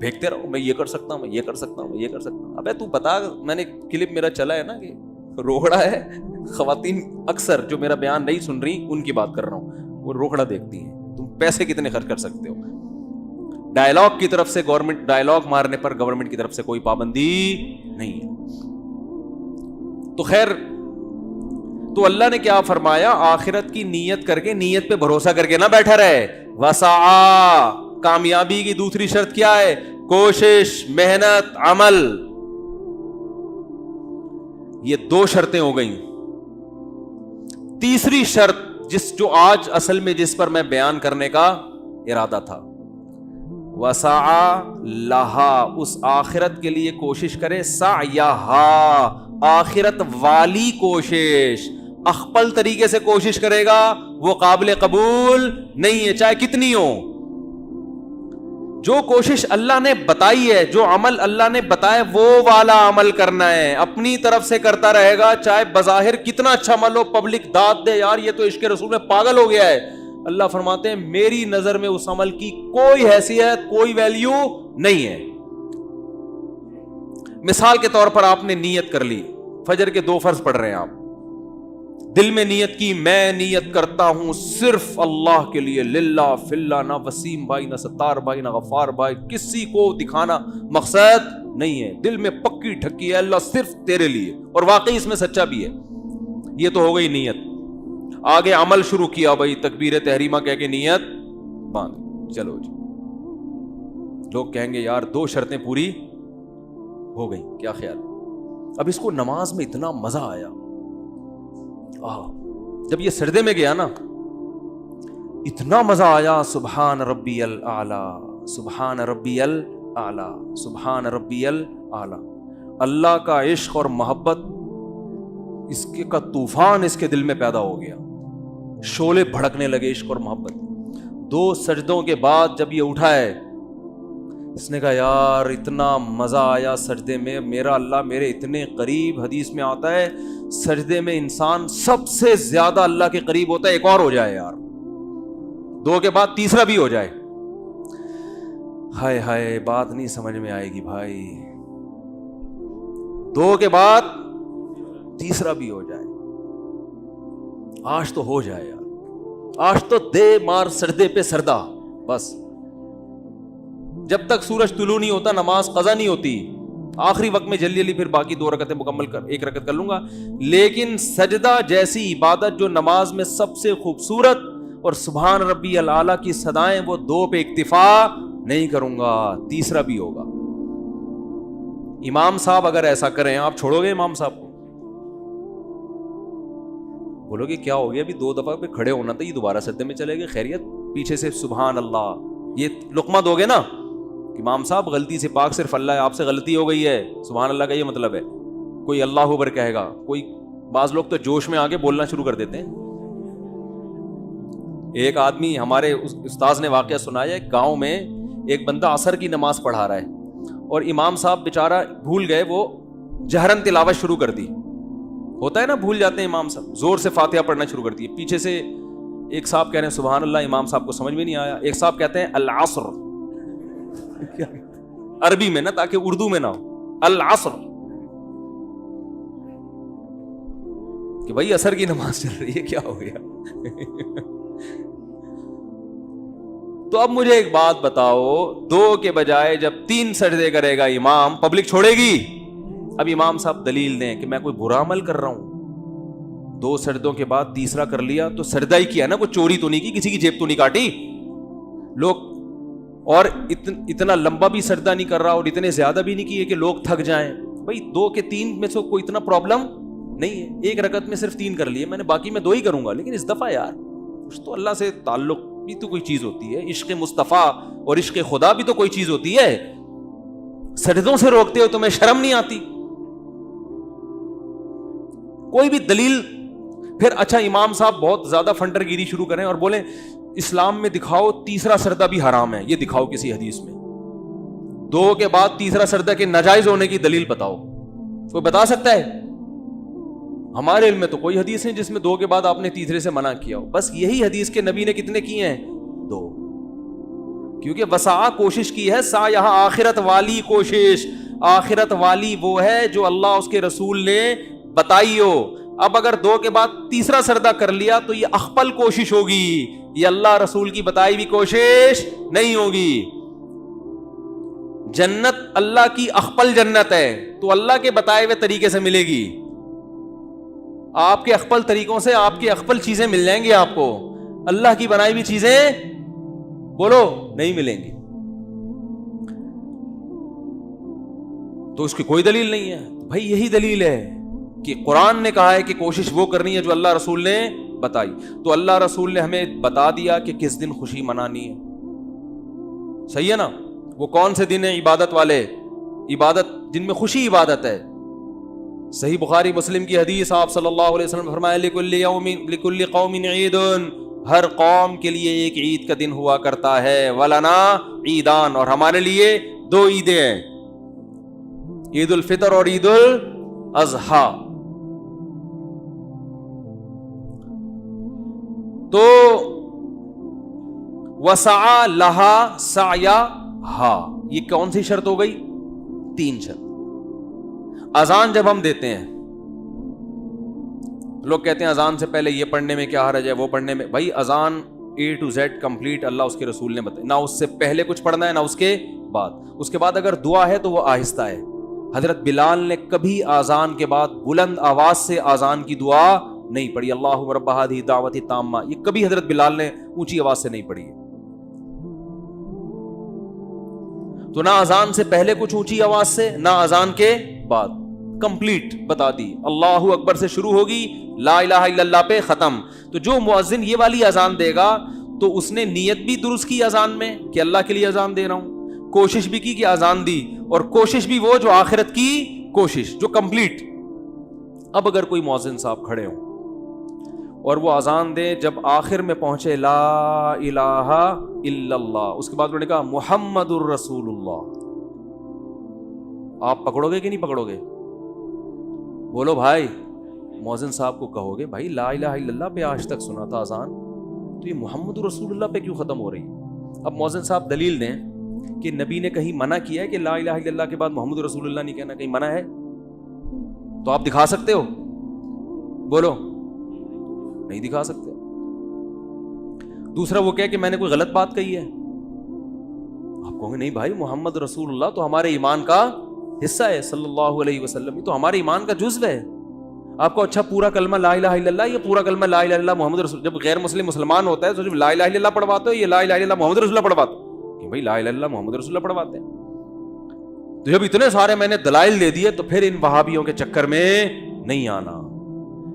پھینکتے رہو, میں یہ کر سکتا ہوں, میں یہ کر سکتا ہوں, میں یہ کر سکتا ہوں. ابے تو بتا, میں نے کلپ میرا چلا ہے نا کہ روکڑا ہے, خواتین اکثر جو میرا بیان نہیں سن رہی ان کی بات کر رہا ہوں, وہ روکڑا دیکھتی ہیں. تم پیسے کتنے خرچ کر سکتے ہو؟ ڈائلاگ کی طرف سے گورنمنٹ, ڈائلاگ مارنے پر گورنمنٹ کی طرف سے کوئی پابندی نہیں ہے. تو خیر, تو اللہ نے کیا فرمایا, آخرت کی نیت کر کے, نیت پہ بھروسہ کر کے نہ بیٹھا رہے. وسعا, کامیابی کی دوسری شرط کیا ہے؟ کوشش, محنت, عمل. یہ 2 شرطیں ہو گئیں. تیسری شرط جو آج اصل میں جس پر میں بیان کرنے کا ارادہ تھا, وسعا لہا, اس آخرت کے لیے کوشش کرے. سعیہا, آخرت والی کوشش. اخپل طریقے سے کوشش کرے گا وہ قابل قبول نہیں ہے, چاہے کتنی ہو. جو کوشش اللہ نے بتائی ہے, جو عمل اللہ نے بتایا, وہ والا عمل کرنا ہے. اپنی طرف سے کرتا رہے گا, چاہے بظاہر کتنا اچھا عمل ہو, پبلک داد دے یار یہ تو عشق رسول میں پاگل ہو گیا ہے. اللہ فرماتے ہیں میری نظر میں اس عمل کی کوئی حیثیت, کوئی ویلیو نہیں ہے. مثال کے طور پر آپ نے نیت کر لی, فجر کے 2 فرض پڑھ رہے ہیں آپ, دل میں نیت کی, میں نیت کرتا ہوں صرف اللہ کے لیے, للہ فی اللہ, نہ وسیم بھائی, نہ ستار بھائی, نہ غفار بھائی, کسی کو دکھانا مقصد نہیں ہے. دل میں پکی ٹھکی ہے, اللہ صرف تیرے لیے, اور واقعی اس میں سچا بھی ہے. یہ تو ہو گئی نیت. آگے عمل شروع کیا, بھائی تکبیر تحریمہ کہہ کے نیت باندھ, چلو جی. لوگ کہیں گے یار 2 شرطیں پوری ہو گئی, کیا خیال. اب اس کو نماز میں اتنا مزہ آیا, جب یہ سجدے میں گیا نا, اتنا مزہ آیا. سبحان ربی الاعلی, سبحان ربی الاعلی, سبحان ربی الاعلی. اللہ کا عشق اور محبت اس کے کا طوفان اس کے دل میں پیدا ہو گیا, شعلے بھڑکنے لگے عشق اور محبت. 2 سجدوں کے بعد جب یہ اٹھا ہے, اس نے کہا یار اتنا مزہ آیا سجدے میں, میرا اللہ میرے اتنے قریب. حدیث میں آتا ہے سجدے میں انسان سب سے زیادہ اللہ کے قریب ہوتا ہے. ایک اور ہو جائے یار, 2 کے بعد تیسرا بھی ہو جائے. ہائے ہائے, بات نہیں سمجھ میں آئے گی بھائی. 2 کے بعد تیسرا بھی ہو جائے. آج تو ہو جائے یار, آج تو دے مار سجدے پہ سردا. بس جب تک سورج طلوع نہیں ہوتا نماز قضا نہیں ہوتی. آخری وقت میں جلدی جلدی پھر باقی 2 رکعتیں مکمل کر 1 رکعت کر لوں گا. لیکن سجدہ جیسی عبادت جو نماز میں سب سے خوبصورت, اور سبحان ربی الاعلی کی صدائیں, وہ 2 پہ اکتفا نہیں کروں گا, تیسرا بھی ہوگا. امام صاحب اگر ایسا کریں, آپ چھوڑو گے امام صاحب کو؟ بولو گے کیا ہو گیا, ابھی 2 دفعہ پہ کھڑے ہونا تھا, یہ دوبارہ سجدے میں چلے گئے, خیریت؟ پیچھے سے سبحان اللہ, یہ لقمہ دو گے نا, امام صاحب غلطی سے, پاک صرف اللہ ہے, آپ سے غلطی ہو گئی ہے, سبحان اللہ کا یہ مطلب ہے. کوئی اللہ اکبر کہے گا, کوئی بعض لوگ تو جوش میں آگے بولنا شروع کر دیتے ہیں. ایک آدمی, ہمارے استاذ نے واقعہ سنایا, ایک گاؤں میں ایک بندہ عصر کی نماز پڑھا رہا ہے, اور امام صاحب بیچارہ بھول گئے, وہ جہرن تلاوت شروع کر دی. ہوتا ہے نا, بھول جاتے ہیں امام صاحب, زور سے فاتحہ پڑھنا شروع کر دی. پیچھے سے ایک صاحب کہہ رہے ہیں سبحان اللہ, امام صاحب کو سمجھ میں نہیں آیا. ایک صاحب کہتے ہیں العصر, عربی میں نا, تاکہ اردو میں نہ ہو, العصر, کہ بھائی عصر کی نماز چل رہی ہے, کیا ہو گیا. تو اب مجھے ایک بات بتاؤ, 2 کے بجائے جب 3 سجدے کرے گا امام, پبلک چھوڑے گی؟ اب امام صاحب دلیل دیں کہ میں کوئی برا عمل کر رہا ہوں. 2 سجدوں کے بعد تیسرا کر لیا تو سجدہ ہی کیا نا, کوئی چوری تو نہیں کی, کسی کی جیب تو نہیں کاٹی. لوگ اور اتنا لمبا بھی سجدہ نہیں کر رہا, اور اتنے زیادہ بھی نہیں کیے کہ لوگ تھک جائیں. بھائی 2 کے 3 میں سے کوئی اتنا پرابلم نہیں ہے. 1 رکعت میں صرف 3 کر لیے میں نے, باقی میں 2 ہی کروں گا. لیکن اس دفعہ یار کچھ تو اللہ سے تعلق بھی تو کوئی چیز ہوتی ہے, عشق مصطفیٰ اور عشق خدا بھی تو کوئی چیز ہوتی ہے. سجدوں سے روکتے ہو تمہیں شرم نہیں آتی؟ کوئی بھی دلیل. پھر اچھا امام صاحب بہت زیادہ فنٹر گیری شروع کریں اور بولیں اسلام میں دکھاؤ تیسرا سجدہ بھی حرام ہے, یہ دکھاؤ کسی حدیث میں. 2 کے بعد تیسرا سجدہ کے ناجائز ہونے کی دلیل بتاؤ, کوئی بتا سکتا ہے؟ ہمارے علم میں تو کوئی حدیث نہیں جس میں 2 کے بعد آپ نے تیسرے سے منع کیا ہو. بس یہی حدیث کے نبی نے کتنے کیے ہیں؟ 2. کیونکہ وسع کوشش کی ہے، سا یہاں آخرت والی کوشش، آخرت والی وہ ہے جو اللہ اس کے رسول نے بتائی ہو. اب اگر 2 کے بعد تیسرا سردہ کر لیا تو یہ اخپل کوشش ہوگی، یہ اللہ رسول کی بتائی ہوئی کوشش نہیں ہوگی. جنت اللہ کی اخپل جنت ہے تو اللہ کے بتائے ہوئے طریقے سے ملے گی. آپ کے اخپل طریقوں سے آپ کی اخپل چیزیں مل جائیں گی، آپ کو اللہ کی بنائی ہوئی چیزیں بولو نہیں ملیں گی. تو اس کی کوئی دلیل نہیں ہے. بھائی یہی دلیل ہے کہ قرآن نے کہا ہے کہ کوشش وہ کرنی ہے جو اللہ رسول نے بتائی. تو اللہ رسول نے ہمیں بتا دیا کہ کس دن خوشی منانی ہے. صحیح ہے نا؟ وہ کون سے دن ہیں عبادت والے، عبادت جن میں خوشی عبادت ہے. صحیح بخاری مسلم کی حدیث، آپ صلی اللہ علیہ وسلم نے فرمایا لکل قوم عید، ہر قوم کے لیے ایک عید کا دن ہوا کرتا ہے. ولنا عیدان، اور ہمارے لیے 2 عیدیں ہیں، عید الفطر اور عید الاضحیٰ. تو وسع لہا سعیہا، یہ کون سی شرط ہو گئی؟ 3 شرط. اذان جب ہم دیتے ہیں، لوگ کہتے ہیں اذان سے پہلے یہ پڑھنے میں کیا حرج ہے، وہ پڑھنے میں. بھائی اذان A to Z کمپلیٹ اللہ اس کے رسول نے بتایا، نہ اس سے پہلے کچھ پڑھنا ہے نہ اس کے بعد. اس کے بعد اگر دعا ہے تو وہ آہستہ ہے. حضرت بلال نے کبھی اذان کے بعد بلند آواز سے اذان کی دعا نہیں پڑھی، اللہم رب ہذہ الدعوۃ التامہ، یہ کبھی حضرت بلال نے اونچی آواز سے نہیں پڑھی. تو نہ اذان سے پہلے کچھ اونچی آواز سے، نہ اذان کے بعد، کمپلیٹ بتا دی. اللہ اکبر سے شروع ہوگی، لا الہ الا اللہ پہ ختم. تو جو مؤذن یہ والی اذان دے گا تو اس نے نیت بھی درست کی اذان میں کہ اللہ کے لیے اذان دے رہا ہوں، کوشش بھی کی کہ اذان دی، اور کوشش بھی وہ جو آخرت کی کوشش جو کمپلیٹ. اب اگر کوئی مؤذن صاحب کھڑے ہوں اور وہ اذان دے، جب آخر میں پہنچے لا الہ الا اللہ، اس کے بعد انہوں نے کہا محمد الرسول اللہ، آپ پکڑو گے کہ نہیں پکڑو گے؟ بولو بھائی. مؤذن صاحب کو کہو گے بھائی لا الہ الا اللہ پہ آج تک سنا تھا اذان، تو یہ محمد رسول اللہ پہ کیوں ختم ہو رہی؟ اب مؤذن صاحب دلیل دیں کہ نبی نے کہیں منع کیا ہے کہ لا الہ الا اللہ کے بعد محمد رسول اللہ نہیں کہنا، کہیں منع ہے؟ تو آپ دکھا سکتے ہو؟ بولو نہیں دکھا سکتے. دوسرا وہ کہے کہ میں نے کوئی غلط بات کہی ہے، آپ کہو گے نہیں بھائی محمد رسول اللہ تو ہمارے ایمان کا حصہ ہے صلی اللہ علیہ وسلم، یہ تو ہمارے ایمان کا جزو ہے. آپ کو اچھا پورا کلمہ لا الہ الا اللہ، یہ پورا کلمہ لا الہ الا اللہ محمد رسول، جب غیر مسلم مسلمان ہوتا ہے تو جب لا الہ الا اللہ پڑھواتے ہو، یہ لا الہ الا اللہ محمد رسول اللہ پڑھواتے کہ بھائی لا الہ الا اللہ محمد رسول اللہ پڑھواتے ہیں. تو جب اتنے سارے میں نے دلائل دے دیے تو پھر ان وہابیوں کے چکر میں نہیں آنا.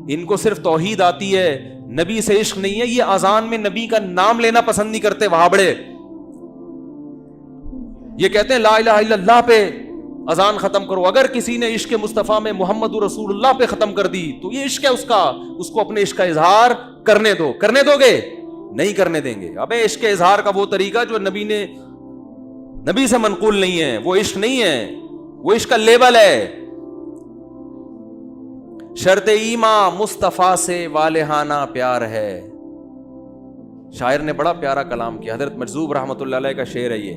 ان کو صرف توحید آتی ہے، نبی سے عشق نہیں ہے. یہ اذان میں نبی کا نام لینا پسند نہیں کرتے وہابڑے. یہ کہتے ہیں لا الہ الا اللہ پہ اذان ختم کرو. اگر کسی نے عشق مصطفیٰ میں محمد رسول اللہ پہ ختم کر دی تو یہ عشق ہے اس کا، اس کو اپنے عشق کا اظہار کرنے دو. کرنے دو گے؟ نہیں کرنے دیں گے. ابے عشق اظہار کا وہ طریقہ جو نبی سے منقول نہیں ہے، وہ عشق نہیں ہے، وہ عشق کا لیبل ہے. شرط ایمان مصطفیٰ سے والہانہ پیار ہے. شاعر نے بڑا پیارا کلام کیا، حضرت مجذوب رحمۃ اللہ علیہ کا شعر ہے یہ،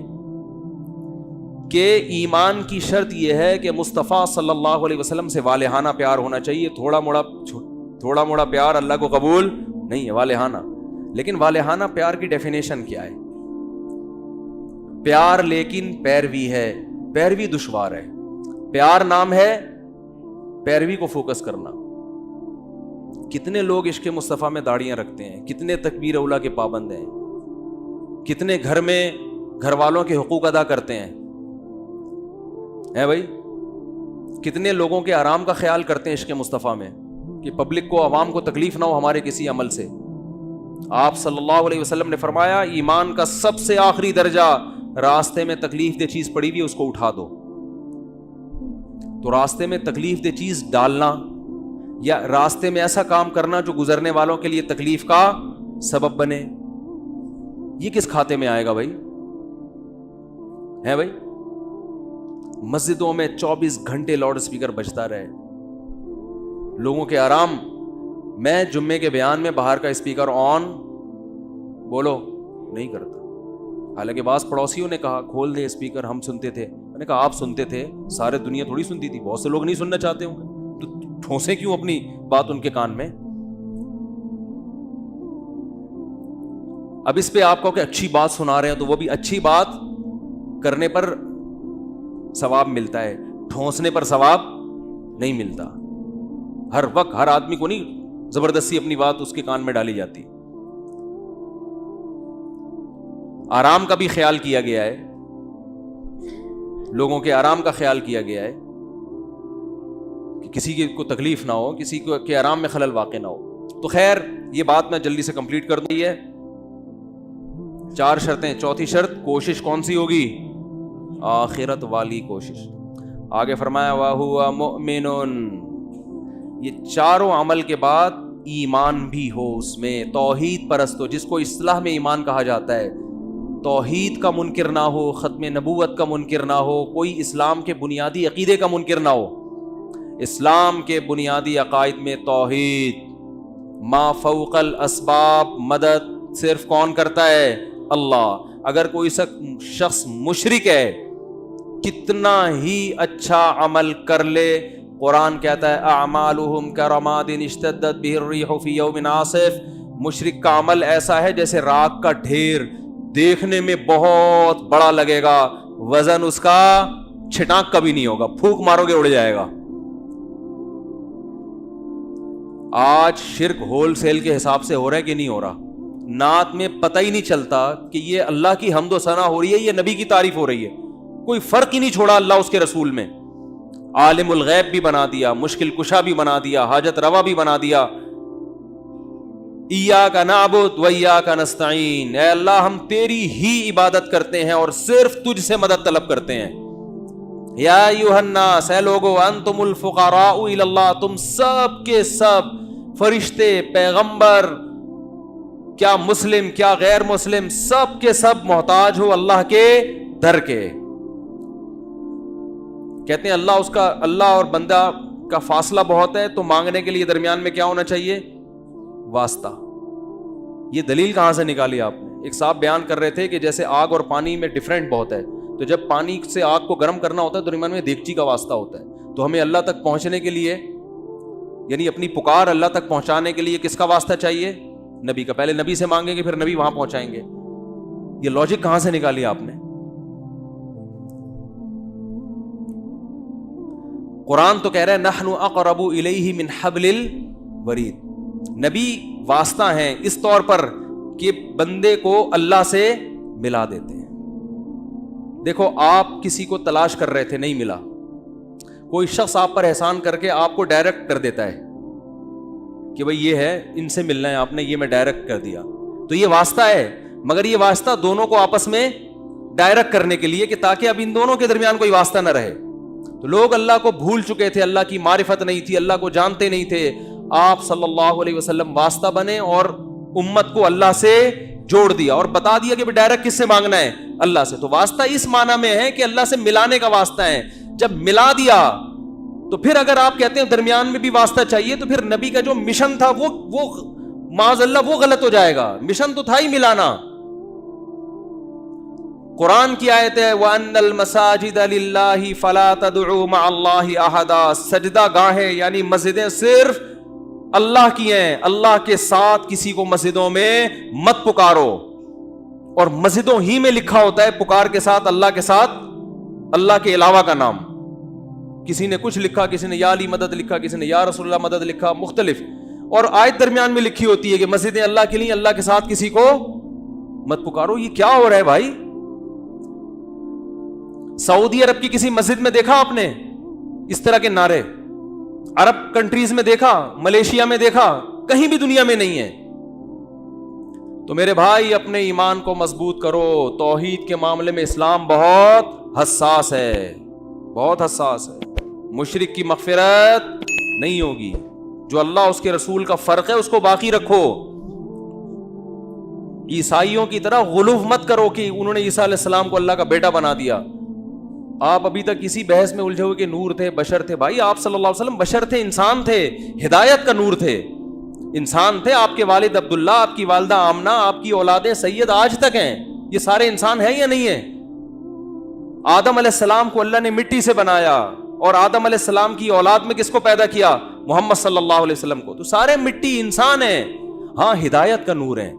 کہ ایمان کی شرط یہ ہے کہ مصطفیٰ صلی اللہ علیہ وسلم سے والہانہ پیار ہونا چاہیے. تھوڑا موڑا پیار اللہ کو قبول نہیں ہے، والہانہ. لیکن والہانہ پیار کی ڈیفینیشن کیا ہے؟ پیار لیکن پیروی ہے، پیروی دشوار ہے. پیار نام ہے، پیروی کو فوکس کرنا. کتنے لوگ عشق مصطفیٰ میں داڑیاں رکھتے ہیں، کتنے تکبیر اولیٰ کے پابند ہیں، کتنے گھر میں گھر والوں کے حقوق ادا کرتے ہیں بھائی. کتنے لوگوں کے آرام کا خیال کرتے ہیں عشق مصطفیٰ میں کہ پبلک کو، عوام کو تکلیف نہ ہو ہمارے کسی عمل سے. آپ صلی اللہ علیہ وسلم نے فرمایا ایمان کا سب سے آخری درجہ، راستے میں تکلیف دہ چیز پڑی ہوئی اس کو اٹھا دو. تو راستے میں تکلیف دہ چیز ڈالنا یا راستے میں ایسا کام کرنا جو گزرنے والوں کے لیے تکلیف کا سبب بنے، یہ کس کھاتے میں آئے گا بھائی؟ ہے بھائی؟ مسجدوں میں 24 گھنٹے لاؤڈ اسپیکر بجتا رہے، لوگوں کے آرام. میں جمعے کے بیان میں باہر کا اسپیکر آن بولو نہیں کرتا. حالانکہ بعض پڑوسیوں نے کہا کھول دے اسپیکر، ہم سنتے تھے. میں نے کہا آپ سنتے تھے، سارے دنیا تھوڑی سنتی تھی، بہت سے لوگ نہیں سننا چاہتے ہوں گے، تو ٹھونسے کیوں اپنی بات ان کے کان میں. اب اس پہ آپ کو کہ اچھی بات سنا رہے ہیں تو وہ بھی اچھی بات کرنے پر ثواب ملتا ہے، ٹھونسنے پر ثواب نہیں ملتا. ہر وقت ہر آدمی کو نہیں زبردستی اپنی بات اس کے کان میں ڈالی جاتی. آرام کا بھی خیال کیا گیا ہے، لوگوں کے آرام کا خیال کیا گیا ہے کہ کسی کو تکلیف نہ ہو، کسی کو کے آرام میں خلل واقع نہ ہو. تو خیر یہ بات میں جلدی سے کمپلیٹ کر دوں. یہ 4 شرطیں. چوتھی شرط کوشش کون سی ہوگی؟ آخرت والی کوشش. آگے فرمایا وَهُوَ مُؤْمِنٌ، یہ چاروں عمل کے بعد ایمان بھی ہو اس میں، توحید پرست ہو، جس کو اصطلاح میں ایمان کہا جاتا ہے. توحید کا منکر نہ ہو، ختم نبوت کا منکر نہ ہو، کوئی اسلام کے بنیادی عقیدے کا منکر نہ ہو. اسلام کے بنیادی عقائد میں توحید، ما فوق الاسباب، مدد صرف کون کرتا ہے؟ اللہ. اگر کوئی شخص مشرک ہے، کتنا ہی اچھا عمل کر لے، قرآن کہتا ہے اعمالہم کرماد اشتدت بہ الریح فی یوم عاصف. مشرک کا عمل ایسا ہے جیسے راک کا ڈھیر، دیکھنے میں بہت بڑا لگے گا، وزن اس کا چھٹانک کا بھی نہیں ہوگا، پھونک مارو گے اڑ جائے گا. آج شرک ہول سیل کے حساب سے ہو رہا ہے کہ نہیں ہو رہا؟ نعت میں پتہ ہی نہیں چلتا کہ یہ اللہ کی حمد و ثنا ہو رہی ہے، یہ نبی کی تعریف ہو رہی ہے. کوئی فرق ہی نہیں چھوڑا اللہ اس کے رسول میں. عالم الغیب بھی بنا دیا، مشکل کشا بھی بنا دیا، حاجت روا بھی بنا دیا. ایاک نعبد و ایاک نستعین، اے اللہ ہم تیری ہی عبادت کرتے ہیں اور صرف تجھ سے مدد طلب کرتے ہیں. یا ایھا الناس، اے لوگو، انتم الفقراء الی اللہ، تم سب کے سب فرشتے، پیغمبر، کیا مسلم کیا غیر مسلم، سب کے سب محتاج ہو اللہ کے در کے. کہتے ہیں اللہ اور بندہ کا فاصلہ بہت ہے، تو مانگنے کے لیے درمیان میں کیا ہونا چاہیے؟ واسطہ. یہ دلیل کہاں سے نکالی آپ نے؟ ایک صاحب بیان کر رہے تھے کہ جیسے آگ اور پانی میں ڈیفرنٹ بہت ہے، تو جب پانی سے آگ کو گرم کرنا ہوتا ہے تو درمیان میں دیگچی کا واسطہ ہوتا ہے. تو ہمیں اللہ تک پہنچنے کے لیے، یعنی اپنی پکار اللہ تک پہنچانے کے لیے کس کا واسطہ چاہیے؟ نبی کا. پہلے نبی سے مانگیں گے، پھر نبی وہاں پہنچائیں گے. یہ لاجک کہاں سے نکالی آپ نے؟ قرآن تو کہہ رہا ہے نحن اقرب الیہ من حبل الورید. نبی واسطہ ہیں اس طور پر کہ بندے کو اللہ سے ملا دیتے ہیں. دیکھو آپ کسی کو تلاش کر رہے تھے، نہیں ملا، کوئی شخص آپ پر احسان کر کے آپ کو ڈائریکٹ کر دیتا ہے کہ بھئی یہ ہے، ان سے ملنا ہے آپ نے، یہ میں ڈائریکٹ کر دیا. تو یہ واسطہ ہے، مگر یہ واسطہ دونوں کو آپس میں ڈائریکٹ کرنے کے لیے کہ تاکہ اب ان دونوں کے درمیان کوئی واسطہ نہ رہے. تو لوگ اللہ کو بھول چکے تھے، اللہ کی معرفت نہیں تھی، اللہ کو جانتے نہیں تھے. آپ صلی اللہ علیہ وسلم واسطہ بنے اور امت کو اللہ سے جوڑ دیا اور بتا دیا کہ ڈائریکٹ کس سے مانگنا ہے؟ اللہ سے. تو واسطہ اس معنی میں ہے کہ اللہ سے ملانے کا واسطہ ہے. جب ملا دیا تو پھر اگر آپ کہتے ہیں درمیان میں بھی واسطہ چاہیے، تو پھر نبی کا جو مشن تھا وہ معاذ اللہ وہ غلط ہو جائے گا. مشن تو تھا ہی ملانا. قرآن کی آیت ہے وَأَنَّ الْمَسَاجِدَ لِلَّهِ فَلَا تَدْعُوا مَعَ اللَّهِ أَحَدًا. سجدہ گاہیں یعنی مسجدیں صرف اللہ کی ہیں، اللہ کے ساتھ کسی کو مسجدوں میں مت پکارو. اور مسجدوں ہی میں لکھا ہوتا ہے پکار کے ساتھ اللہ کے ساتھ اللہ کے علاوہ کا نام. کسی نے کچھ لکھا، کسی نے یا علی مدد لکھا، کسی نے یا رسول اللہ مدد لکھا، مختلف. اور آیت درمیان میں لکھی ہوتی ہے کہ مسجدیں اللہ کے لیے، اللہ کے ساتھ کسی کو مت پکارو. یہ کیا ہو رہا ہے بھائی؟ سعودی عرب کی کسی مسجد میں دیکھا آپ نے اس طرح کے نعرے؟ عرب کنٹریز میں دیکھا؟ ملیشیا میں دیکھا؟ کہیں بھی دنیا میں نہیں ہے. تو میرے بھائی اپنے ایمان کو مضبوط کرو. توحید کے معاملے میں اسلام بہت حساس ہے، بہت حساس ہے. مشرک کی مغفرت نہیں ہوگی. جو اللہ اس کے رسول کا فرق ہے اس کو باقی رکھو. عیسائیوں کی طرح غلو مت کرو کہ انہوں نے عیسیٰ علیہ السلام کو اللہ کا بیٹا بنا دیا. آپ ابھی تک کسی بحث میں الجھے ہوئے کہ نور تھے، بشر تھے. بھائی آپ صلی اللہ علیہ وسلم بشر تھے، انسان تھے، ہدایت کا نور تھے، انسان تھے. آپ کے والد عبداللہ، آپ کی والدہ آمنہ، آپ کی اولادیں سید آج تک ہیں. یہ سارے انسان ہیں یا نہیں ہیں؟ آدم علیہ السلام کو اللہ نے مٹی سے بنایا اور آدم علیہ السلام کی اولاد میں کس کو پیدا کیا؟ محمد صلی اللہ علیہ وسلم کو. تو سارے مٹی انسان ہیں. ہاں ہدایت کا نور ہے,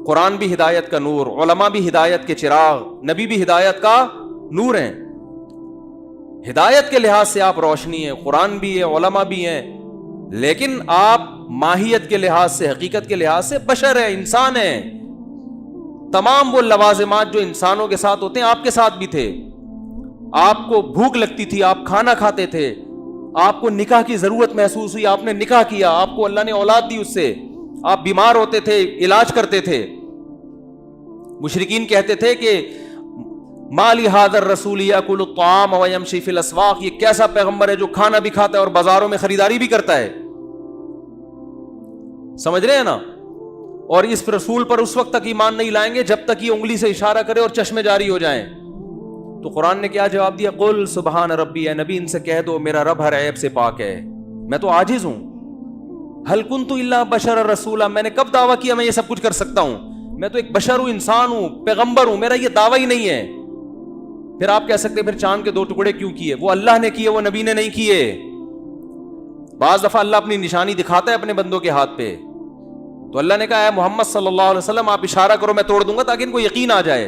قرآن بھی ہدایت کا نور, علماء بھی ہدایت کے چراغ, نبی بھی ہدایت کا نور ہیں. ہدایت کے لحاظ سے آپ روشنی ہیں, قرآن بھی ہے, علماء بھی ہیں, لیکن آپ ماہیت کے لحاظ سے, حقیقت کے لحاظ سے بشر ہیں, انسان ہیں. تمام وہ لوازمات جو انسانوں کے ساتھ ہوتے ہیں آپ کے ساتھ بھی تھے. آپ کو بھوک لگتی تھی, آپ کھانا کھاتے تھے, آپ کو نکاح کی ضرورت محسوس ہوئی, آپ نے نکاح کیا, آپ کو اللہ نے اولاد دی اس سے, آپ بیمار ہوتے تھے, علاج کرتے تھے. مشرکین کہتے تھے کہ مالی حاضر رسول یاکل الطعام ویمشی فی الاسواق, یہ کیسا پیغمبر ہے جو کھانا بھی کھاتا ہے اور بازاروں میں خریداری بھی کرتا ہے. سمجھ رہے ہیں نا؟ اور اس رسول پر اس وقت تک ایمان نہیں لائیں گے جب تک یہ انگلی سے اشارہ کرے اور چشمے جاری ہو جائیں. تو قرآن نے کیا جواب دیا؟ قل سبحان ربی, اے نبی ان سے کہہ دو میرا رب ہر عیب سے پاک ہے, میں تو عاجز ہوں. ہل کنت الا بشر رسولا, میں نے کب دعویٰ کیا میں یہ سب کچھ کر سکتا ہوں؟ میں تو ایک بشر ہوں, انسان ہوں, پیغمبر ہوں, میرا یہ دعویٰ ہی نہیں ہے. پھر آپ کہہ سکتے پھر چاند کے 2 ٹکڑے کیوں کیے؟ وہ اللہ نے کیے, وہ نبی نے نہیں کیے. بعض دفعہ اللہ اپنی نشانی دکھاتا ہے اپنے بندوں کے ہاتھ پہ. تو اللہ نے کہا اے محمد صلی اللہ علیہ وسلم آپ اشارہ کرو میں توڑ دوں گا تاکہ ان کو یقین آ جائے.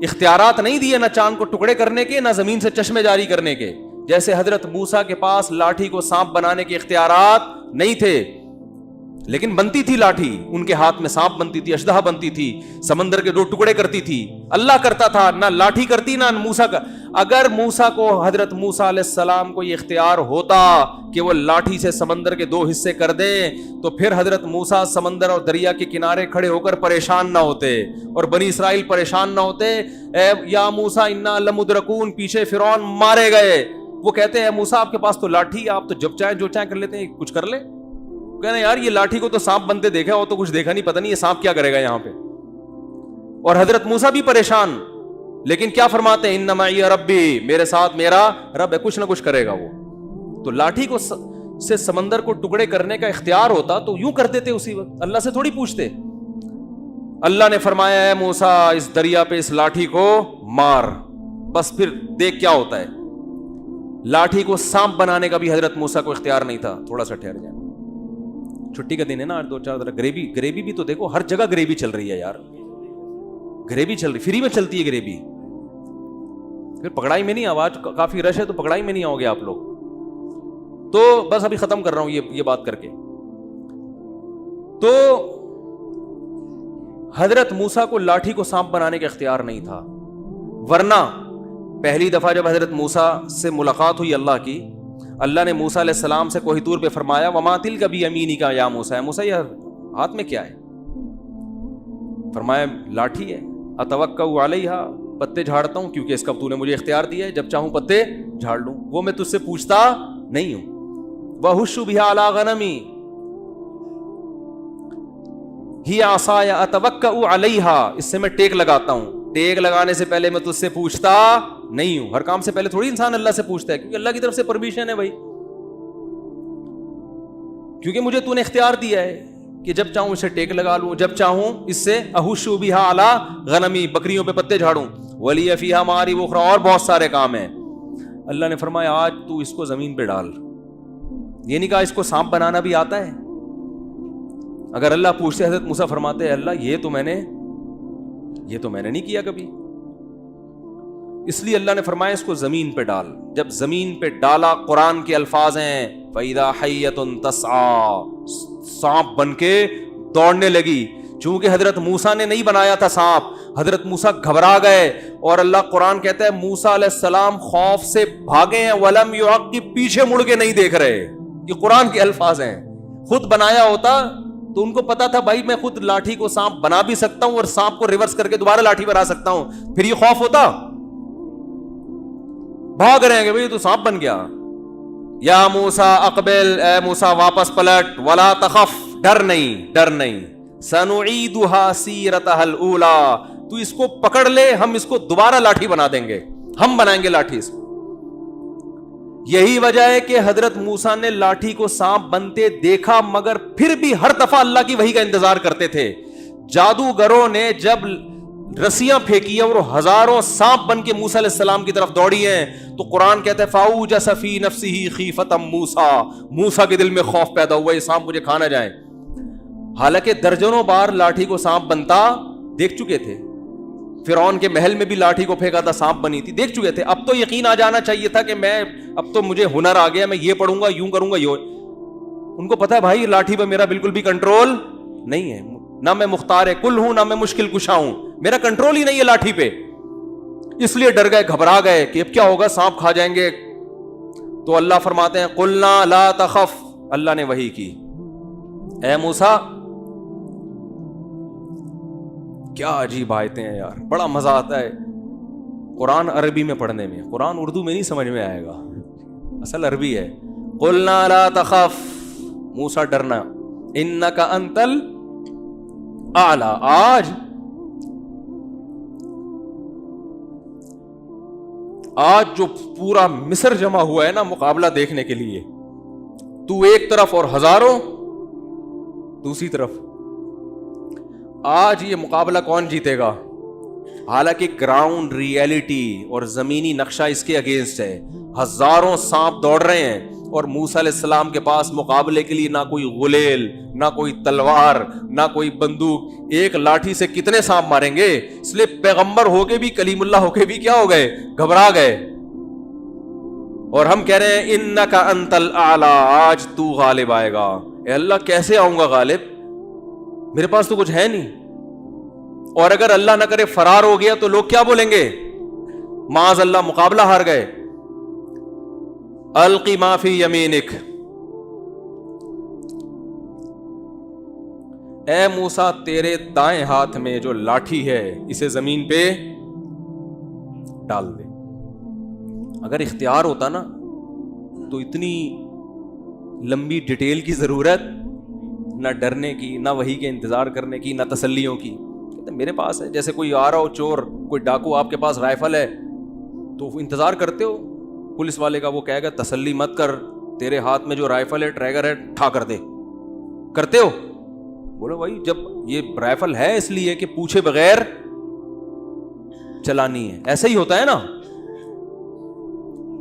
اختیارات نہیں دیے, نہ چاند کو ٹکڑے کرنے کے, نہ زمین سے چشمے جاری کرنے کے. جیسے حضرت موسیٰ کے پاس لاٹھی کو سانپ بنانے کے اختیارات نہیں تھے, لیکن بنتی تھی لاٹھی, ان کے ہاتھ میں سانپ بنتی تھی, اشدہا بنتی تھی, سمندر کے 2 ٹکڑے کرتی تھی. اللہ کرتا تھا, نہ لاٹھی کرتی نہ موسیٰ کا. اگر موسیٰ کو, حضرت موسیٰ علیہ السلام کو یہ اختیار ہوتا کہ وہ لاٹھی سے سمندر کے 2 حصے کر دیں, تو پھر حضرت موسیٰ سمندر اور دریا کے کنارے کھڑے ہو کر پریشان نہ ہوتے اور بنی اسرائیل پریشان نہ ہوتے. اے یا موسیٰ انا لمدرکون, پیچھے فرعون مارے گئے. وہ کہتے ہیں موسیٰ آپ کے پاس تو لاٹھی, آپ تو جب چاہیں جو چاہیں کر لیتے ہیں, کچھ کر لے. کہنا یار یہ لاٹھی کو تو سانپ بنتے دیکھا, وہ تو کچھ دیکھا نہیں, پتہ نہیں یہ سانپ کیا کرے گا یہاں پہ. اور حضرت موسیٰ بھی پریشان, لیکن کیا فرماتے ہیں؟ ان معی ربی, میرے ساتھ میرا رب ہے, کچھ نہ کچھ کرے گا وہ. تو لاٹھی کو سے سمندر کو ٹکڑے کرنے کا اختیار ہوتا تو یوں کر دیتے اسی وقت, اللہ سے تھوڑی پوچھتے. اللہ نے فرمایا اے موسیٰ اس دریا پہ اس لاٹھی کو مار, بس پھر دیکھ کیا ہوتا ہے. لاٹھی کو سانپ بنانے کا بھی حضرت موسیٰ کو اختیار نہیں تھا. تھوڑا سا ٹھہر جائیں, چھٹی کا دن ہے نا, 2-4 طرح گریوی بھی تو دیکھو, ہر جگہ گریوی چل رہی ہے یار, گریوی چل رہی, فری میں چلتی ہے گریوی. پھر پکڑائی میں نہیں, آواز کافی رش ہے تو پکڑائی میں نہیں آؤ گے آپ لوگ. تو بس ابھی ختم کر رہا ہوں یہ بات کر کے. تو حضرت موسیٰ کو لاٹھی کو سانپ بنانے کا اختیار نہیں تھا, ورنہ پہلی دفعہ جب حضرت موسیٰ سے ملاقات ہوئی اللہ کی, اللہ نے موسیٰ علیہ السلام سے کوہ طور پہ فرمایا وما تلک بیمینک یا موسیٰ, موسیٰ یہ ہاتھ میں کیا ہے؟ فرمایا لاٹھی ہے. اتوکأ علیہا, پتے جھاڑتا ہوں کیونکہ اس کا تو نے مجھے اختیار دیا ہے, جب چاہوں پتے جھاڑ لوں, وہ میں تجھ سے پوچھتا نہیں ہوں. وہش بہا علی غنمی ہی عصای اتوکأ علیہا, اس سے میں ٹیک لگاتا ہوں. ٹیک لگانے سے پہلے میں تجھ سے پوچھتا نہیں ہوں. ہر کام سے پہلے تھوڑی انسان اللہ سے پوچھتا ہے, کیونکہ اللہ کی طرف سے پرمیشن ہے بھائی, کیونکہ مجھے تو نے اختیار دیا ہے کہ جب چاہوں اسے ٹیک لگا لوں, جب چاہوں اس سے احش بہا علی غنمی, بکریوں پہ پتے جھاڑوں. ولی فیہا معارب اخری, اور بہت سارے کام ہیں. اللہ نے فرمایا آج تو اس کو زمین پہ ڈال. یہ نہیں کہا اس کو سانپ بنانا بھی آتا ہے. اگر اللہ پوچھتے, حضرت موسیٰ فرماتے ہیں اللہ یہ تو میں نے نہیں کیا کبھی. اس لیے اللہ نے فرمایا اس کو زمین پہ ڈال. جب زمین پہ ڈالا, قرآن کے الفاظ ہیں فَإِذَا حَيَّةٌ تَسْعَىٰ, سانپ بن کے دوڑنے لگی. چونکہ حضرت موسیٰ نے نہیں بنایا تھا سانپ, حضرت موسیٰ گھبرا گئے, اور اللہ قرآن کہتا ہے موسیٰ علیہ السلام خوف سے بھاگے ہیں, وَلَمْ يُعَقِّبْ, پیچھے مڑ کے نہیں دیکھ رہے. یہ قرآن کے الفاظ ہیں. خود بنایا ہوتا تو ان کو پتا تھا بھائی میں خود لاٹھی کو سانپ بنا بھی سکتا ہوں اور سانپ کو ریورس کر کے دوبارہ لاٹھی بنا سکتا ہوں, پھر یہ خوف ہوتا. بھاگ رہے ہیں کہ بھائی تو سانپ بن گیا. یا موسیٰ اقبل, اے موسیٰ واپس پلٹ, ولا تخف, ڈر نہیں, سنعیدها سیرتها الاولی, تو اس کو پکڑ لے, ہم اس کو دوبارہ لاٹھی بنا دیں گے, ہم بنائیں گے لاٹھی اس کو. یہی وجہ ہے کہ حضرت موسیٰ نے لاٹھی کو سانپ بنتے دیکھا, مگر پھر بھی ہر دفعہ اللہ کی وحی کا انتظار کرتے تھے. جادوگروں نے جب رسیاں پھینکی ہیں اور ہزاروں سانپ بن کے موسیٰ علیہ السلام کی طرف دوڑی ہیں. تو قرآن کہتا ہے فَأَوْجَسَ فِي نَفْسِهِ خِيفَةً مُوسَىٰ, موسیٰ کے دل میں خوف پیدا ہوا یہ سانپ مجھے کھا نہ جائیں. حالانکہ درجنوں بار لاٹھی کو سانپ بنتا دیکھ چکے تھے. فرعون کے محل میں بھی لاٹھی کو پھینکا تھا سانپ بنی تھی, دیکھ چکے تھے. اب تو یقین آ جانا چاہیے تھا کہ میں اب تو مجھے ہنر آ گیا, میں یہ پڑھوں گا, یوں کروں گا, ان کو پتا ہے بھائی لاٹھی پہ میرا بالکل بھی کنٹرول نہیں ہے, نہ میں مختار کل ہوں نہ میں مشکل کشا ہوں, میرا کنٹرول ہی نہیں ہے لاٹھی پہ. اس لیے ڈر گئے, گھبرا گئے کہ اب کیا ہوگا, سانپ کھا جائیں گے. تو اللہ فرماتے ہیں قلنا لا تخف, اللہ نے وحی کی, اے موسیٰ. کیا عجیب آیتیں ہیں یار, بڑا مزہ آتا ہے قرآن عربی میں پڑھنے میں. قرآن اردو میں نہیں سمجھ میں آئے گا, اصل عربی ہے. قلنا لا تخف, موسیٰ ڈرنا, انک انت الاعلی. آج جو پورا مصر جمع ہوا ہے نا مقابلہ دیکھنے کے لیے, تو ایک طرف اور ہزاروں دوسری طرف, آج یہ مقابلہ کون جیتے گا؟ حالانکہ گراؤنڈ ریئلٹی اور زمینی نقشہ اس کے اگینسٹ ہے. ہزاروں سانپ دوڑ رہے ہیں اور موسیٰ علیہ السلام کے پاس مقابلے کے لیے نہ کوئی غلیل, نہ کوئی تلوار, نہ کوئی بندوق. ایک لاٹھی سے کتنے سانپ ماریں گے؟ اس لیے پیغمبر ہو کے بھی, کلیم اللہ ہو کے بھی کیا ہو گئے, گھبرا گئے. اور ہم کہہ رہے ہیں انک انت الاعلی, آج تو غالب آئے گا. اے اللہ کیسے آؤں گا غالب, میرے پاس تو کچھ ہے نہیں. اور اگر اللہ نہ کرے فرار ہو گیا تو لوگ کیا بولیں گے, معاذ اللہ مقابلہ ہار گئے. القی ما فی یمینک, اے موسیٰ تیرے دائیں ہاتھ میں جو لاٹھی ہے اسے زمین پہ ڈال دے. اگر اختیار ہوتا نا تو اتنی لمبی ڈیٹیل کی ضرورت, نہ ڈرنے کی, نہ وحی کے انتظار کرنے کی, نہ تسلیوں کی. کہتے میرے پاس ہے, جیسے کوئی آ رہا ہو چور, کوئی ڈاکو, آپ کے پاس رائفل ہے تو انتظار کرتے ہو پولیس والے کا, وہ کہے گا تسلی مت کر, تیرے ہاتھ میں جو رائفل ہے ٹریگر ہے ٹھا کر دے, کرتے ہو؟ بولو بھائی جب یہ رائفل ہے اس لیے کہ پوچھے بغیر چلانی ہے. ایسا ہی ہوتا ہے نا.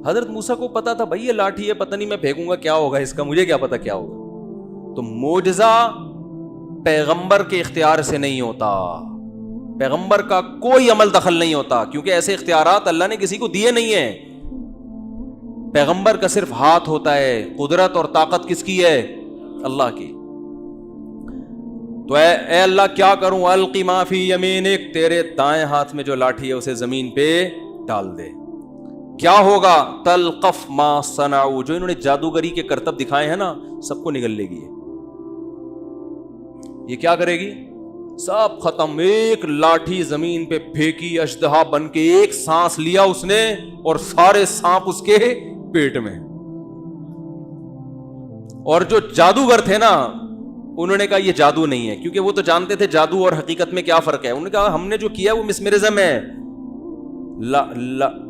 حضرت موسیٰ کو پتا تھا بھائی یہ لاٹھی ہے, پتہ نہیں میں پھینکوں گا کیا ہوگا اس کا, مجھے کیا پتا کیا ہوگا. تو معجزہ پیغمبر کے اختیار سے نہیں ہوتا, پیغمبر کا کوئی عمل دخل نہیں ہوتا, کیونکہ ایسے اختیارات اللہ نے کسی کو دیے نہیں ہیں. پیغمبر کا صرف ہاتھ ہوتا ہے, قدرت اور طاقت کس کی ہے؟ اللہ کی. تو اے اللہ کیا کروں, القی ما فی یمینک, تیرے دائیں ہاتھ میں جو لاٹھی ہے اسے زمین پہ ڈال دے. کیا ہوگا؟ تلقف ما صنعوا, جو انہوں نے جادوگری کے کرتب دکھائے ہیں نا سب کو نگل لے گی. یہ کیا کرے گی؟ سب ختم. ایک لاٹھی زمین پہ پھینکی, اژدہا بن کے ایک سانس لیا اس نے اور سارے سانپ اس کے پیٹ میں. اور جو جادوگر تھے نا انہوں نے کہا یہ جادو نہیں ہے, کیونکہ وہ تو جانتے تھے جادو اور حقیقت میں کیا فرق ہے. انہوں نے کہا ہم نے جو کیا وہ مسمرزم ہے.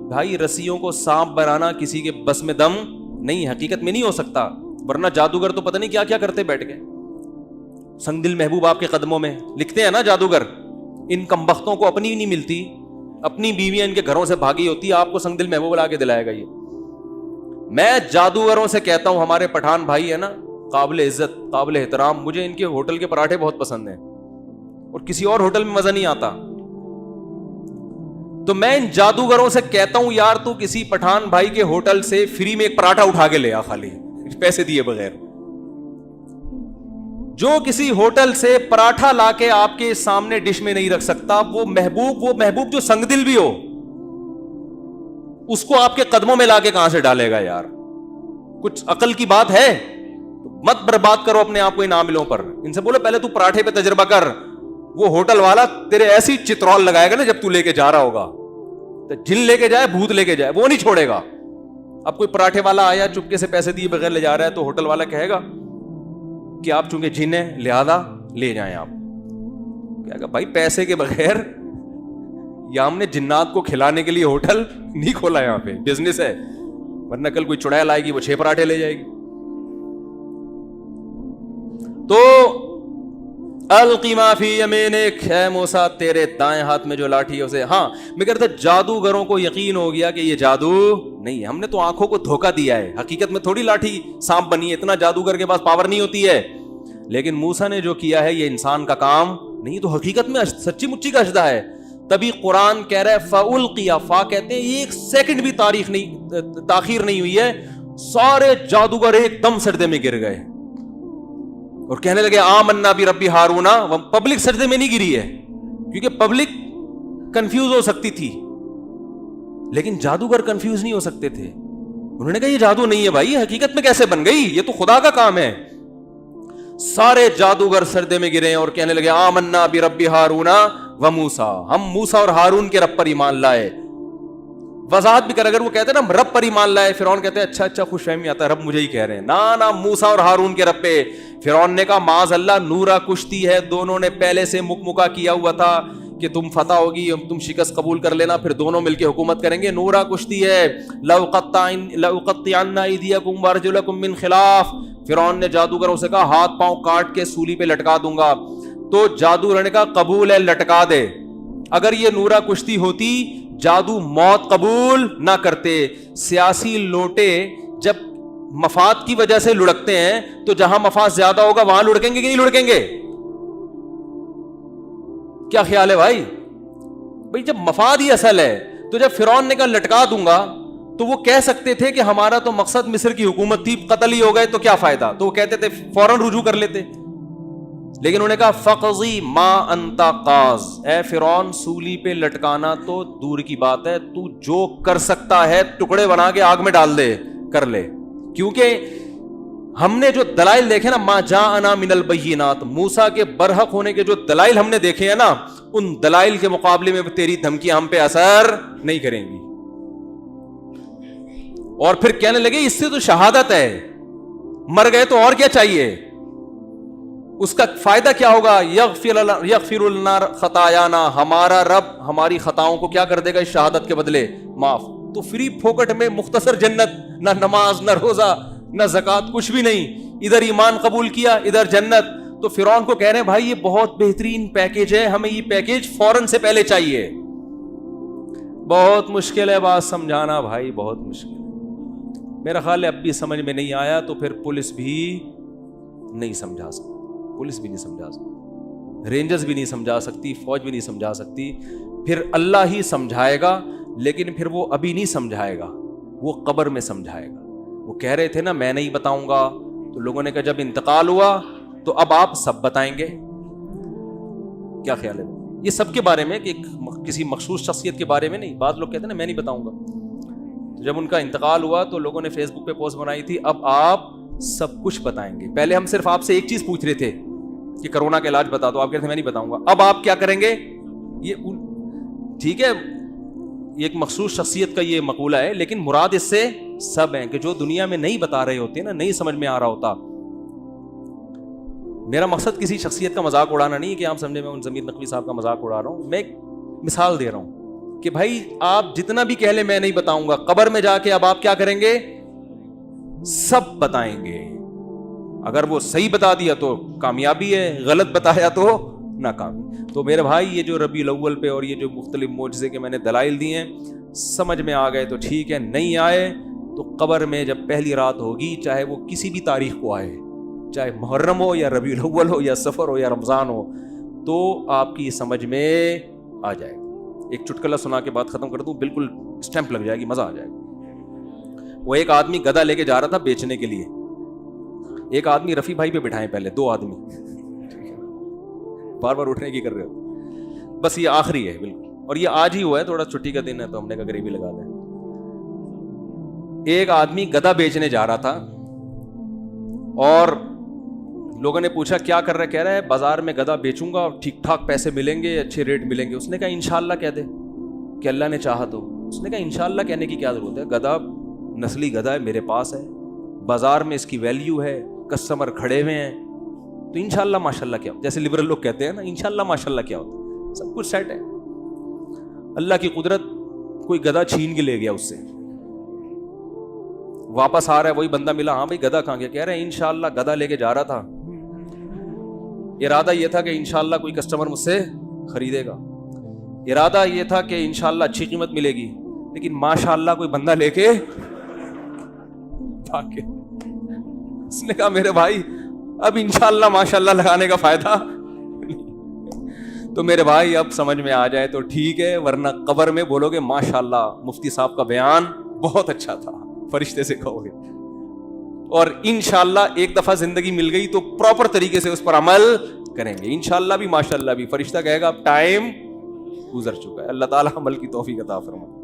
بھائی رسیوں کو سانپ بنانا کسی کے بس میں دم نہیں, حقیقت میں نہیں ہو سکتا, ورنہ جادوگر تو پتہ نہیں کیا کیا کرتے بیٹھ کے. سنگ دل محبوب آپ کے قدموں میں, لکھتے ہیں نا جادوگر. ان کمبختوں کو اپنی نہیں ملتی, اپنی بیویاں ان کے گھروں سے بھاگی ہوتی, آپ کو سنگ دل محبوب لا کے دلائے گا. یہ میں جادوگروں سے کہتا ہوں, ہمارے پٹھان بھائی ہے نا, قابل عزت قابل احترام, مجھے ان کے ہوٹل کے پراٹھے بہت پسند ہیں اور کسی اور ہوٹل میں مزہ نہیں آتا. تو میں ان جادوگروں سے کہتا ہوں یار تو کسی پٹھان بھائی کے ہوٹل سے فری میں ایک پراٹھا اٹھا کے لے آ, خالی پیسے دیے بغیر. جو کسی ہوٹل سے پراٹھا لا کے آپ کے سامنے ڈش میں نہیں رکھ سکتا, وہ محبوب جو سنگ دل بھی ہو اس کو آپ کے قدموں میں لا کے کہاں سے ڈالے گا یار؟ کچھ عقل کی بات ہے. مت برباد کرو اپنے آپ کو ان عاملوں پر. ان سے بولو پہلے تو پراٹھے پہ تجربہ کر. وہ ہوٹل والا تیرے ایسی چترول لگائے گا نا جب تو لے کے جا رہا ہوگا, تو جن لے کے جائے بھوت لے کے جائے وہ نہیں چھوڑے گا. اب کوئی پراٹھے والا آیا چپکے سے پیسے دیے بغیر لے جا رہا ہے تو ہوٹل والا کہے گا کہ آپ چونکہ جن ہیں لہذا لے جائیں. آپ کہے گا بھائی پیسے کے بغیر, یا ہم نے جنات کو کھلانے کے لیے ہوٹل نہیں کھولا, یہاں پہ بزنس ہے, ورنہ کل کوئی چڑیل آئے گی وہ 6 پراٹھے لے جائے گی. تو القی ما فی یمینک، اے موسیٰ تیرے دائیں ہاتھ میں جو لاٹھی ہے اسے. ہاں میں کہتا جادوگروں کو یقین ہو گیا کہ یہ جادو نہیں ہے، ہم نے تو آنکھوں کو دھوکہ دیا ہے، حقیقت میں تھوڑی لاٹھی سانپ بنی ہے، اتنا جادوگر کے پاس پاور نہیں ہوتی ہے. لیکن موسیٰ نے جو کیا ہے یہ انسان کا کام نہیں، تو حقیقت میں سچی مچی کا اژدہا ہے. تبھی قرآن کہہ رہا ہے فَأُلْقِيَ، فا کہتے ہیں ایک سیکنڈ بھی تاخیر نہیں ہوئی ہے، سارے جادوگر ایک دم سجدے میں گر گئے اور کہنے لگے آمنا برب ہارون. پبلک سجدے میں نہیں گری ہے کیونکہ پبلک کنفیوز ہو سکتی تھی، لیکن جادوگر کنفیوز نہیں ہو سکتے تھے. انہوں نے کہا یہ جادو نہیں ہے بھائی، حقیقت میں کیسے بن گئی، یہ تو خدا کا کام ہے. سارے جادوگر سجدے میں گرے اور کہنے لگے آمنا برب ہارون و موسیٰ، ہم موسیٰ اور ہارون کے رب پر ایمان لائے. وضاحت بھی کر، اگر وہ کہتے ہیں نا رب پر ایمان لائے، فرعون کہتے ہیں اچھا خوش فہمی آتا ہے، رب مجھے ہی کہہ رہے ہیں. نا موسیٰ اور ہارون کے رب پہ. فرعون نے کہا معاذ اللہ، نورا کشتی ہے، دونوں نے پہلے سے مکمکا کیا ہوا تھا کہ تم فتح ہوگی، تم شکست قبول کر لینا، پھر دونوں مل کے حکومت کریں گے. نورا کشتی ہے. لأقطعن ایدیکم وارجلکم من خلاف. فرعون نے جادوگروں سے کہا ہاتھ پاؤں کاٹ کے سولی پہ لٹکا دوں گا. تو جادوگر نے کہا قبول ہے، لٹکا دے. اگر یہ نورا کشتی ہوتی جادو موت قبول نہ کرتے. سیاسی لوٹے جب مفاد کی وجہ سے لڑکتے ہیں تو جہاں مفاد زیادہ ہوگا وہاں لڑکیں گے کہ نہیں لڑکیں گے؟ کیا خیال ہے بھائی جب مفاد ہی اصل ہے تو جب فرعون نے کہا لٹکا دوں گا تو وہ کہہ سکتے تھے کہ ہمارا تو مقصد مصر کی حکومت تھی، قتل ہی ہو گئے تو کیا فائدہ، تو وہ کہتے تھے فوراً رجوع کر لیتے. لیکن انہوں نے کہا فقضی ما انت قاض، اے فرعون سولی پہ لٹکانا تو دور کی بات ہے، تو جو کر سکتا ہے ٹکڑے بنا کے آگ میں ڈال دے، کر لے. کیونکہ ہم نے جو دلائل دیکھے نا، ما جاءنا من البینات، موسیٰ کے برحق ہونے کے جو دلائل ہم نے دیکھے ہیں نا، ان دلائل کے مقابلے میں تیری دھمکیاں ہم پہ اثر نہیں کریں گی. اور پھر کہنے لگے اس سے تو شہادت ہے، مر گئے تو اور کیا چاہیے، اس کا فائدہ کیا ہوگا. یغفر لنا خطایانا، ہمارا رب ہماری خطاؤں کو کیا کر دے گا اس شہادت کے بدلے، معاف. تو فری پھوکٹ میں مختصر جنت، نہ نماز نہ روزہ نہ زکوٰۃ، کچھ بھی نہیں. ادھر ایمان قبول کیا ادھر جنت. تو فرعون کو کہہ رہے ہیں بھائی یہ بہت بہترین پیکیج ہے، ہمیں یہ پیکیج فوراً سے پہلے چاہیے. بہت مشکل ہے بات سمجھانا بھائی، بہت مشکل ہے. میرا خیال ہے اب بھی سمجھ میں نہیں آیا تو پھر پولیس بھی نہیں سمجھا سکتی، پولیس بھی نہیں سمجھا سکتی، رینجرز بھی نہیں سمجھا سکتی، فوج بھی نہیں سمجھا سکتی. پھر اللہ ہی سمجھائے گا، لیکن پھر وہ ابھی نہیں سمجھائے گا، وہ قبر میں سمجھائے گا. وہ کہہ رہے تھے نا میں نہیں بتاؤں گا، تو لوگوں نے کہا جب انتقال ہوا تو اب آپ سب بتائیں گے. کیا خیال ہے؟ یہ سب کے بارے میں کہ کسی مخصوص شخصیت کے بارے میں نہیں. بعض لوگ کہتے ہیں نا میں نہیں بتاؤں گا. جب ان کا انتقال ہوا تو لوگوں نے فیس بک پہ پوسٹ بنائی تھی اب آپ سب کچھ بتائیں گے. پہلے ہم صرف آپ سے ایک چیز پوچھ رہے تھے کہ کرونا کا علاج بتا دو، آپ کہتے ہیں میں نہیں بتاؤں گا. اب آپ کیا کریں گے؟ یہ ٹھیک ہے، یہ ایک مخصوص شخصیت کا یہ مقولہ ہے، لیکن مراد اس سے سب ہیں کہ جو دنیا میں نہیں بتا رہے ہوتے نا، نہیں سمجھ میں آ رہا ہوتا. میرا مقصد کسی شخصیت کا مذاق اڑانا نہیں ہے کہ آپ سمجھے میں ان ضمیر نقوی صاحب کا مذاق اڑا رہا ہوں. میں ایک مثال دے رہا ہوں کہ بھائی آپ جتنا بھی کہہ لیں میں نہیں بتاؤں گا، قبر میں جا کے اب آپ کیا کریں گے؟ سب بتائیں گے. اگر وہ صحیح بتا دیا تو کامیابی ہے، غلط بتایا تو ناکامی. تو میرے بھائی یہ جو ربیع الاول پہ اور یہ جو مختلف معجزے کے میں نے دلائل دیے ہیں، سمجھ میں آ گئے تو ٹھیک ہے، نہیں آئے تو قبر میں جب پہلی رات ہوگی، چاہے وہ کسی بھی تاریخ کو آئے، چاہے محرم ہو یا ربیع الاول ہو یا سفر ہو یا رمضان ہو، تو آپ کی سمجھ میں آ جائے گا. ایک چٹکلا سنا کے بات ختم کر دوں، بالکل اسٹیمپ لگ جائے گی، مزہ آ جائے گا. وہ ایک آدمی گدھا لے کے جا رہا تھا بیچنے کے لیے. ایک آدمی رفیع بھائی پہ بٹھائیں، پہلے دو آدمی بار بار اٹھنے کی کر رہے ہو، بس یہ آخری ہے بالکل. اور یہ آج ہی ہوا ہے، تھوڑا چھٹی کا دن ہے تو ہم نے کہا غریبی لگا دیں. ایک آدمی گدھا بیچنے جا رہا تھا اور لوگوں نے پوچھا کیا کر رہا ہے؟ کہہ رہا ہے بازار میں گدھا بیچوں گا، ٹھیک ٹھاک پیسے ملیں گے، اچھے ریٹ ملیں گے. اس نے کہا انشاءاللہ کہہ دے کہ اللہ نے چاہا تو. اس نے کہا انشاءاللہ کہنے کی کیا ضرورت ہے، گدھا نسلی گدھا ہے، میرے پاس ہے، بازار میں اس کی ویلیو ہے، کسٹمر کھڑے ہوئے ہیں، تو انشاءاللہ ماشاءاللہ کیا ہوتا ہے. جیسے لبرل لوگ کہتے ہیں نا انشاءاللہ ماشاءاللہ کیا ہوتا ہے، سب کچھ سیٹ ہے. اللہ کی قدرت، کوئی گدھا چھین کے لے گیا اس سے، واپس آ رہا ہے وہی بندہ ملا، ہاں بھائی گدھا کہاں گیا؟ کہہ رہے ہیں انشاءاللہ گدھا لے کے جا رہا تھا، ارادہ یہ تھا کہ انشاءاللہ کوئی کسٹمر مجھ سے خریدے گا، ارادہ یہ تھا کہ انشاءاللہ اچھی قیمت ملے گی، لیکن ماشاءاللہ کوئی بندہ لے کے بھاگ گیا۔ اس نے کہا میرے بھائی اب انشاءاللہ ماشاءاللہ لگانے کا فائدہ تو میرے بھائی اب سمجھ میں آ جائے تو ٹھیک ہے، ورنہ قبر میں بولو گے ماشاءاللہ مفتی صاحب کا بیان بہت اچھا تھا، فرشتے سے کہو گے۔ اور انشاءاللہ ایک دفعہ زندگی مل گئی تو پراپر طریقے سے اس پر عمل کریں گے، انشاءاللہ بھی ماشاءاللہ بھی، فرشتہ کہے گا اب ٹائم گزر چکا ہے۔ اللہ تعالیٰ عمل کی توفیق عطا فرمائے۔